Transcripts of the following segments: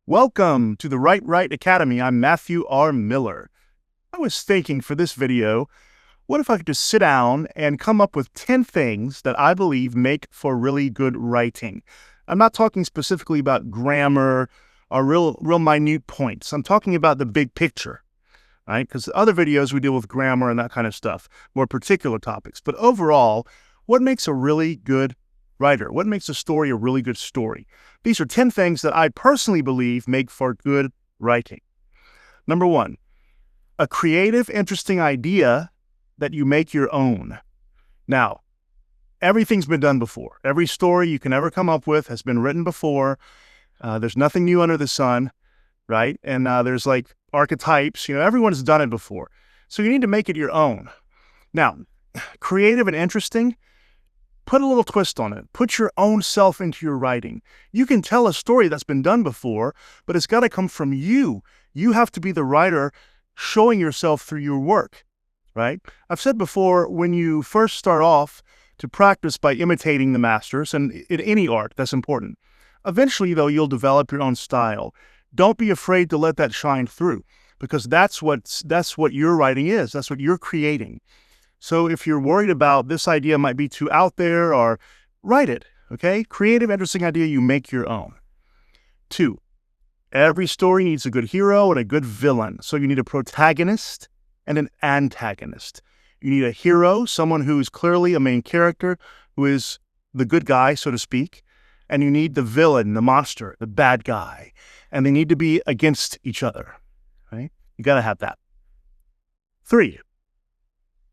Welcome to the Write Academy. I'm Matthew R. Miller. I was thinking for this video, what if I could just sit down and come up with 10 things that I believe make for really good writing? I'm not talking specifically about grammar or real minute points. I'm talking about the big picture, right? Because other videos we deal with grammar and that kind of stuff, more particular topics. But overall, what makes a really good writer? What makes a story a really good story? These are 10 things that I personally believe make for good writing. Number 1, a creative, interesting idea that you make your own. Now, everything's been done before. Every story you can ever come up with has been written before. There's nothing new under the sun, right? And there's like archetypes, everyone's done it before. So you need to make it your own. Now, creative and interesting, put a little twist on it. Put your own self into your writing. You can tell a story that's been done before, but it's got to come from you. You have to be the writer showing yourself through your work, right? I've said before, when you first start off, to practice by imitating the masters, and in any art, that's important. Eventually, though, you'll develop your own style. Don't be afraid to let that shine through, because that's what your writing is. That's what you're creating. So if you're worried about this idea might be too out there, or write it, okay? Creative, interesting idea, you make your own. 2, every story needs a good hero and a good villain. So you need a protagonist and an antagonist. You need a hero, someone who is clearly a main character, who is the good guy, so to speak. And you need the villain, the monster, the bad guy. And they need to be against each other, right? You got to have that. 3,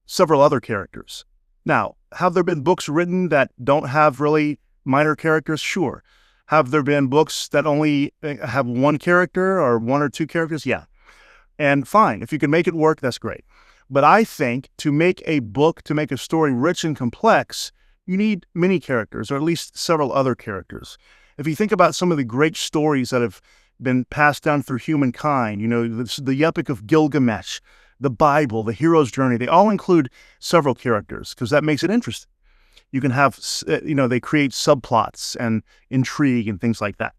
several other characters. Now, have there been books written that don't have really minor characters? Sure. Have there been books that only have one character or 1 or 2 characters? Yeah. And fine. If you can make it work, that's great. But I think to make a book, to make a story rich and complex, you need many characters, or at least several other characters. If you think about some of the great stories that have been passed down through humankind, the Epic of Gilgamesh, the Bible, the hero's journey, they all include several characters because that makes it interesting. You can have, they create subplots and intrigue and things like that.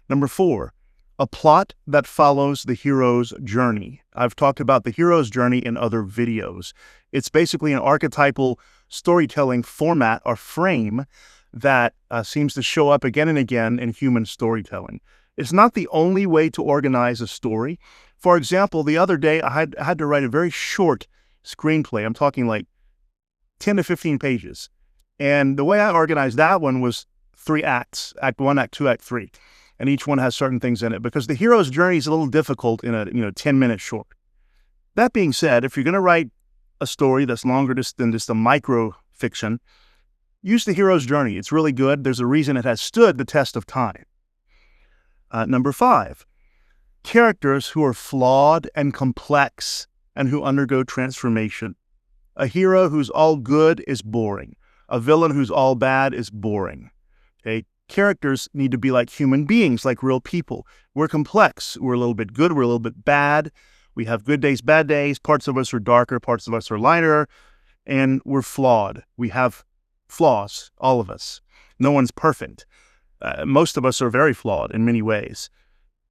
Number 4, a plot that follows the hero's journey. I've talked about the hero's journey in other videos. It's basically an archetypal storytelling format or frame that seems to show up again and again in human storytelling. It's not the only way to organize a story. For example, the other day, I had to write a very short screenplay. I'm talking like 10 to 15 pages. And the way I organized that one was 3 acts, Act 1, Act 2, Act 3. And each one has certain things in it because the hero's journey is a little difficult in a 10-minute short. That being said, if you're going to write a story that's longer than just a micro fiction, use the hero's journey. It's really good. There's a reason it has stood the test of time. Number 5, characters who are flawed and complex and who undergo transformation. A hero who's all good is boring. A villain who's all bad is boring. Okay? Characters need to be like human beings, like real people. We're complex. We're a little bit good. We're a little bit bad. We have good days, bad days. Parts of us are darker. Parts of us are lighter. And we're flawed. We have flaws, all of us. No one's perfect. Most of us are very flawed in many ways.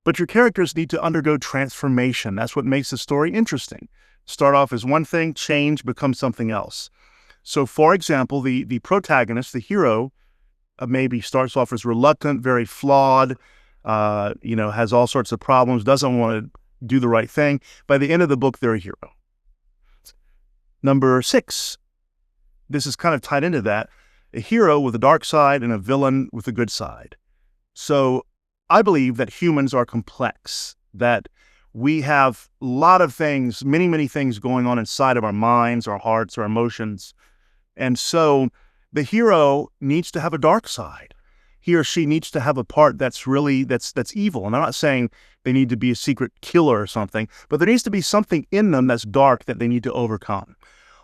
But your characters need to undergo transformation. That's what makes the story interesting. Start off as one thing, change, become something else. So, for example, the protagonist, the hero, maybe starts off as reluctant, very flawed, has all sorts of problems, doesn't want to do the right thing. By the end of the book, they're a hero. Number 6, this is kind of tied into that, a hero with a dark side and a villain with a good side. So I believe that humans are complex, that we have a lot of things, many, many things going on inside of our minds, our hearts, our emotions. And so the hero needs to have a dark side. He or she needs to have a part that's really, that's evil. And I'm not saying they need to be a secret killer or something, but there needs to be something in them that's dark that they need to overcome.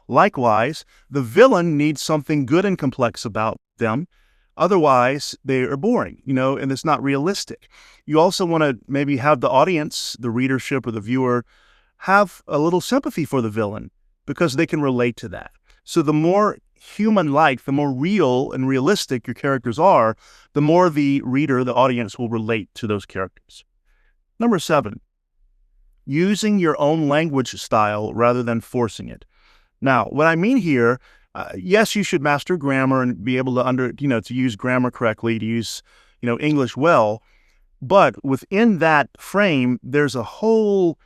Likewise, the villain needs something good and complex about them. Otherwise, they are boring, and it's not realistic. You also want to maybe have the audience, the readership or the viewer, have a little sympathy for the villain because they can relate to that. So the more human-like, the more real and realistic your characters are, the more the reader, the audience, will relate to those characters. Number 7, using your own language style rather than forcing it. Now, what I mean here, yes, you should master grammar and be able to to use grammar correctly, to use, English well. But within that frame, there's a whole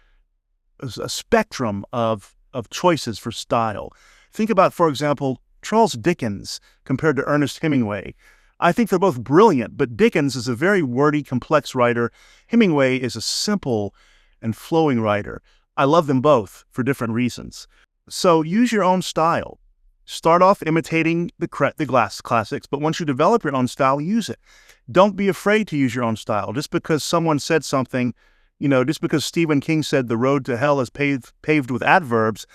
spectrum of choices for style. Think about, for example, Charles Dickens compared to Ernest Hemingway. I think they're both brilliant, but Dickens is a very wordy, complex writer. Hemingway is a simple and flowing writer. I love them both for different reasons. So use your own style. Start off imitating the classics, but once you develop your own style, use it. Don't be afraid to use your own style. Just because someone said something, just because Stephen King said the road to hell is paved with adverbs,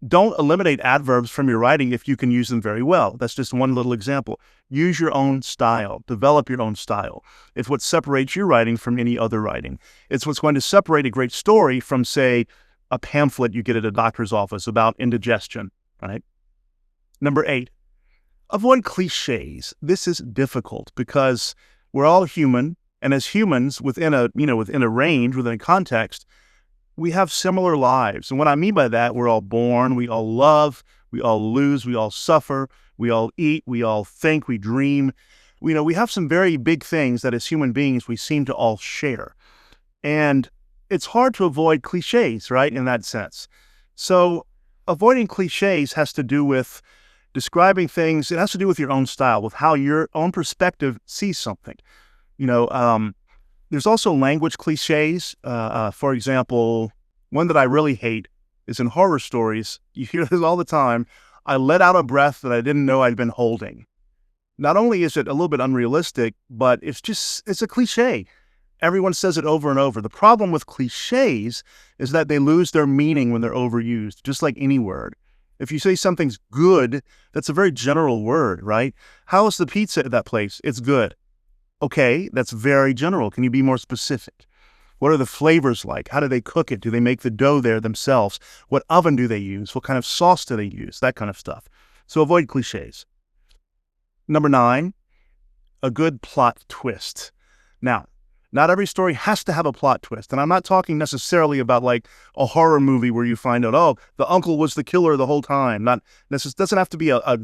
don't eliminate adverbs from your writing if you can use them very well. That's just one little example. Use your own style. Develop your own style. It's what separates your writing from any other writing. It's what's going to separate a great story from, say, a pamphlet you get at a doctor's office about indigestion, right? Number 8, avoid cliches. This is difficult because we're all human, and as humans, within a range, within a context, we have similar lives. And what I mean by that, we're all born, we all love, we all lose, we all suffer, we all eat, we all think, we dream. We have some very big things that as human beings we seem to all share. And it's hard to avoid cliches, right, in that sense. So avoiding cliches has to do with describing things. It has to do with your own style, with how your own perspective sees something. There's also language cliches. For example, one that I really hate is in horror stories. You hear this all the time. I let out a breath that I didn't know I'd been holding. Not only is it a little bit unrealistic, but it's a cliche. Everyone says it over and over. The problem with cliches is that they lose their meaning when they're overused, just like any word. If you say something's good, that's a very general word, right? How is the pizza at that place? It's good. Okay, that's very general. Can you be more specific? What are the flavors like? How do they cook it? Do they make the dough there themselves? What oven do they use? What kind of sauce do they use? That kind of stuff. So avoid cliches. Number 9, a good plot twist. Now, not every story has to have a plot twist. And I'm not talking necessarily about like a horror movie where you find out, oh, the uncle was the killer the whole time. This doesn't have to be a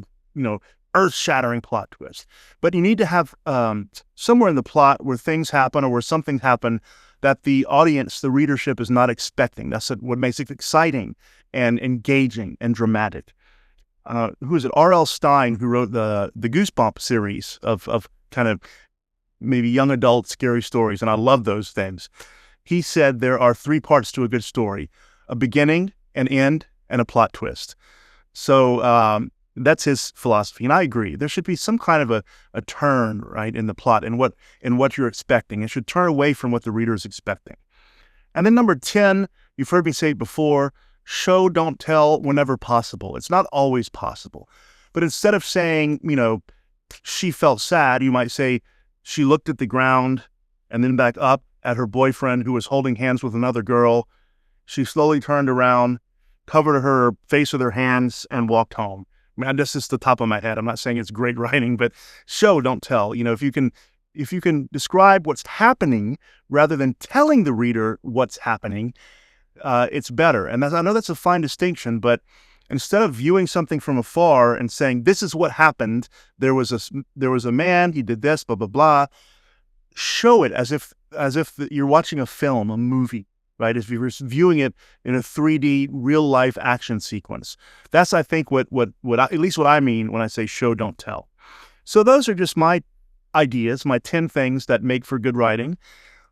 earth-shattering plot twist. But you need to have somewhere in the plot where things happen or where something happened that the audience, the readership, is not expecting. That's what makes it exciting and engaging and dramatic. Who is it? R.L. Stine, who wrote the Goosebumps series of kind of maybe young adult scary stories, and I love those things. He said there are 3 parts to a good story: a beginning, an end, and a plot twist. So that's his philosophy, and I agree. There should be some kind of a turn, right, in the plot and what you're expecting. It should turn away from what the reader is expecting. And then number 10, you've heard me say it before, show, don't tell whenever possible. It's not always possible. But instead of saying, she felt sad, you might say, she looked at the ground and then back up at her boyfriend who was holding hands with another girl. She slowly turned around, covered her face with her hands, and walked home. I mean, this is the top of my head. I'm not saying it's great writing, but show, don't tell. If you can describe what's happening rather than telling the reader what's happening, it's better. And I know that's a fine distinction, but instead of viewing something from afar and saying, this is what happened, there was a man, he did this, blah, blah, blah, show it as if you're watching a film, a movie, right? As if you're viewing it in a 3D real life action sequence. That's, I think, at least what I mean when I say show, don't tell. So those are just my ideas, my 10 things that make for good writing.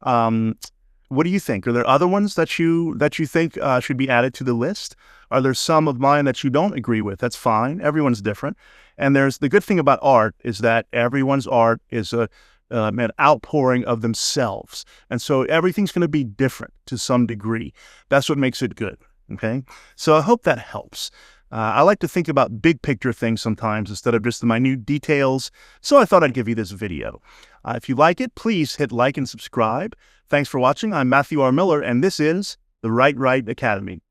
What do you think? Are there other ones that you think should be added to the list? Are there some of mine that you don't agree with? That's fine. Everyone's different. And the good thing about art is that everyone's art is an outpouring of themselves. And so everything's going to be different to some degree. That's what makes it good. Okay. So I hope that helps. I like to think about big picture things sometimes instead of just the minute details. So I thought I'd give you this video. If you like it, please hit like and subscribe. Thanks for watching. I'm Matthew R. Miller, and this is the Write Right Academy.